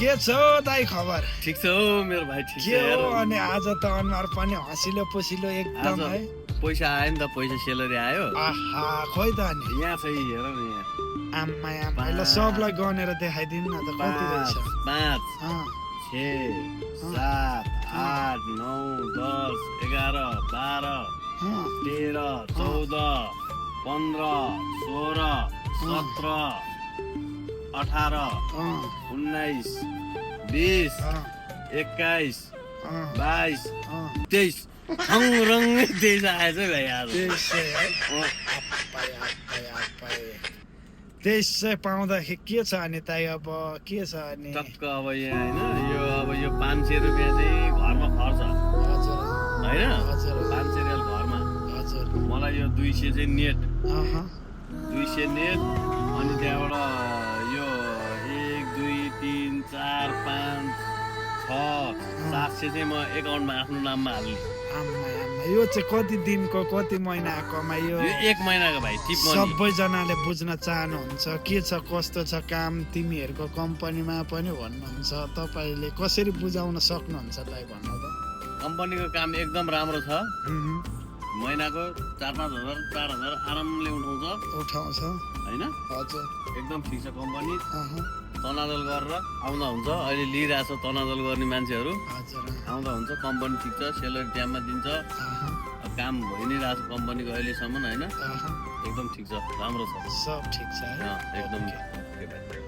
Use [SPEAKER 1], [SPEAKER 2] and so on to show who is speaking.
[SPEAKER 1] के छ दाइ खबर?
[SPEAKER 2] ठिक छ हो मेरो भाइ, ठिक छ
[SPEAKER 1] के हो
[SPEAKER 2] यार।
[SPEAKER 1] अनि आज त अनुहार पनि हँसिलो पुसिलो एकदम
[SPEAKER 2] आज
[SPEAKER 1] है।
[SPEAKER 2] पैसा आयो नि त, पैसा सेलरी आयो।
[SPEAKER 1] आहा खोइ त अनि
[SPEAKER 2] यहाँ छ हेर न यहाँ।
[SPEAKER 1] आम्मा आम्मा ल सबलाई गनेर देखाइदिनु न त कति रहेछ?
[SPEAKER 2] 5
[SPEAKER 1] अँ,
[SPEAKER 2] 6 7 8 9 10 11 12
[SPEAKER 1] अँ,
[SPEAKER 2] 13 14 15 16 17 18
[SPEAKER 1] अँ,
[SPEAKER 2] 19 20
[SPEAKER 1] अँ,
[SPEAKER 2] 21
[SPEAKER 1] अँ,
[SPEAKER 2] 22
[SPEAKER 1] अँ,
[SPEAKER 2] 23 रङ्गै 23 आएछ है भाइ आज।
[SPEAKER 1] 2300 है।
[SPEAKER 2] अँ,
[SPEAKER 1] आप्पाइ, आप्पाइ, आप्पाइ। 2300 पाउँदाखेरि के छ अनि ताई अब के छ अनि?
[SPEAKER 2] टक्क अब यहाँ होइन यो 500 रुपियाँ चाहिँ घरमा खर्च
[SPEAKER 1] हजुर
[SPEAKER 2] होइन,
[SPEAKER 1] हजुर
[SPEAKER 2] 500 रियाल घरमा।
[SPEAKER 1] हजुर
[SPEAKER 2] मलाई यो 200 चाहिँ नेट,
[SPEAKER 1] अहँ
[SPEAKER 2] 200 नेट। अनि त्यहाँबाट यो 1 2 3 4 5 6 700 चाहिँ म एकाउन्टमा आफ्नो नाममा हाल्ने।
[SPEAKER 1] आम्मा आम्मा यो चाहिँ कति दिनको कति महिना कमाइ यो?
[SPEAKER 2] यो 1 महिनाको भाइ टिप मनी।
[SPEAKER 1] सबैजनाले बुझ्न चाहनुहुन्छ के छ कस्तो छ काम तिमीहरूको कम्पनीमा पनि भन्नुहुन्छ, तपाईँले कसरी बुझाउन सक्नुहुन्छ दाइ भन्नु त?
[SPEAKER 2] कम्पनीको काम एकदम राम्रो छ।
[SPEAKER 1] उहुँ,
[SPEAKER 2] महिनाको 4-5 हजार 4,000 आरामले उठाउँछ
[SPEAKER 1] उठाउँछ
[SPEAKER 2] होइन,
[SPEAKER 1] हजुर
[SPEAKER 2] एकदम ठिक छ कम्पनी।
[SPEAKER 1] अहँ
[SPEAKER 2] तनाजल गरेर आउँदा हुन्छ, अहिले लिइरहेछ तनाजल गर्ने मान्छेहरू
[SPEAKER 1] हजुर
[SPEAKER 2] आउँदा हुन्छ। कम्पनी ठिक छ, सेलरी टाइममा दिन्छ,
[SPEAKER 1] अहँ
[SPEAKER 2] अब काम भइ नै रहेछ कम्पनीको अहिलेसम्म होइन,
[SPEAKER 1] अहँ
[SPEAKER 2] एकदम ठिक छ, राम्रो छ।
[SPEAKER 1] सब ठिक छ है?
[SPEAKER 2] एकदम
[SPEAKER 1] ओके।
[SPEAKER 2] ओके भाइ।